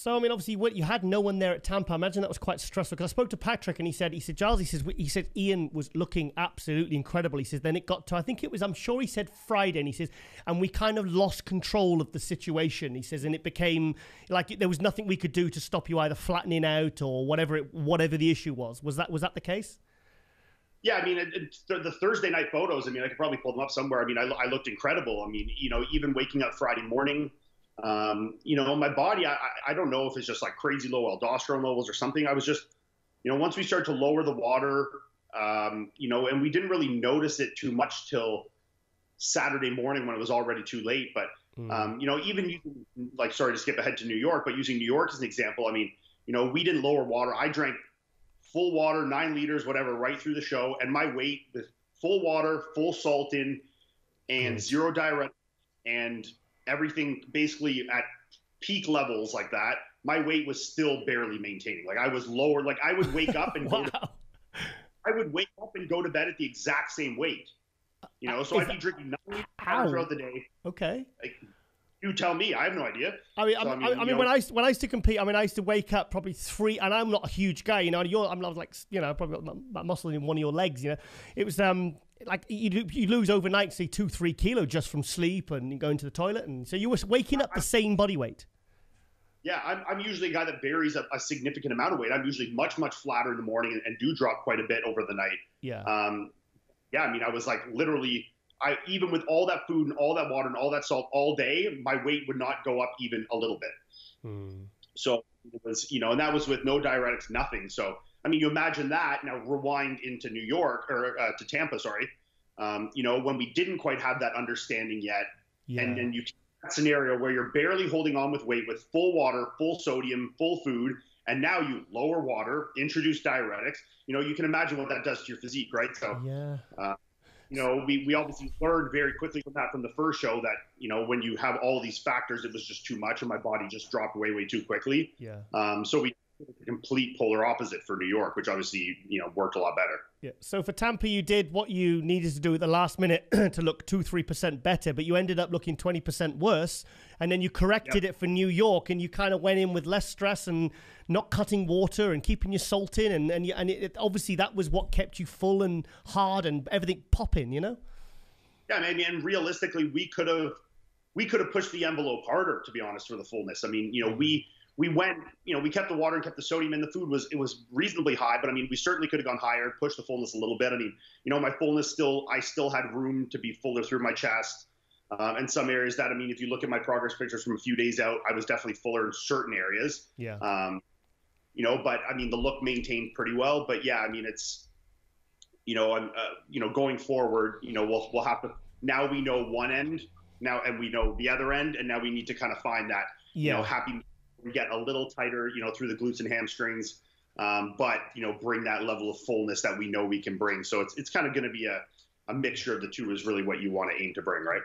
So, I mean, obviously, you had no one there at Tampa. I imagine that was quite stressful. Because I spoke to Patrick, and he said, Giles, he said Iain was looking absolutely incredible. He says, then it got to, I think it was, I'm sure he said Friday, and he says, and we kind of lost control of the situation. He says, and it became like there was nothing we could do to stop you either flattening out or whatever the issue was. Was that the case? Yeah, I mean, the Thursday night photos, I mean, I could probably pull them up somewhere. I mean, I looked incredible. I mean, you know, even waking up Friday morning, you know, my body, I don't know if it's just like crazy low aldosterone levels or something. I was just, you know, once we started to lower the water, you know, and we didn't really notice it too much till Saturday morning when it was already too late. But, you know, even using, like, sorry to skip ahead to New York, but using New York as an example, I mean, you know, we didn't lower water. I drank full water, 9 liters, whatever, right through the show. And my weight with full water, full salt in, and zero diuretic, and everything basically at peak levels like that, my weight was still barely maintaining. Like I was lower. Like I would wake up and I would wake up and go to bed at the exact same weight. You know, so I'd be drinking 9 liters throughout the day. Okay. Like, you tell me. I have no idea. I mean, when I used to compete, I mean, I used to wake up probably 3, and I'm not a huge guy, you know. I'm not like, you know, probably got muscle in one of your legs, you know. It was like you lose overnight, say 2-3 kilos just from sleep and going to the toilet, and so you were waking up the same body weight. Yeah, I'm usually a guy that buries a significant amount of weight. I'm usually much flatter in the morning and do drop quite a bit over the night. Yeah. Yeah, I mean, I was like literally, even with all that food and all that water and all that salt all day, my weight would not go up even a little bit. So it was, you know, and that was with no diuretics, nothing. So, I mean, you imagine that. Now rewind into New York, or to Tampa, sorry. You know, when we didn't quite have that understanding yet, and then you take that scenario where you're barely holding on with weight, with full water, full sodium, full food, and now you lower water, introduce diuretics. You know, you can imagine what that does to your physique, right? So, you know, we obviously learned very quickly from the first show that, you know, when you have all these factors, it was just too much, and my body just dropped way too quickly. So we did the complete polar opposite for New York, which obviously, you know, worked a lot better. Yeah. So for Tampa, you did what you needed to do at the last minute to look 2-3% better, but you ended up looking 20% worse, and then you corrected it for New York, and you kind of went in with less stress and not cutting water and keeping your salt in, and it, obviously that was what kept you full and hard and everything popping, you know? Yeah, I mean, and realistically, we could have pushed the envelope harder, to be honest, for the fullness. I mean, you know, we went, you know, we kept the water and kept the sodium, and the food was reasonably high, but I mean, we certainly could have gone higher, pushed the fullness a little bit. I mean, you know, my fullness I still had room to be fuller through my chest. And some areas that, I mean, if you look at my progress pictures from a few days out, I was definitely fuller in certain areas. You know, but I mean, the look maintained pretty well. But yeah, I mean, it's, you know, I'm, you know, going forward, you know, we'll have to, now we know one end now, and we know the other end, and now we need to kind of find that, you know, happy, get a little tighter, you know, through the glutes and hamstrings, but, you know, bring that level of fullness that we know we can bring. So it's kind of going to be a mixture of the two is really what you want to aim to bring, right?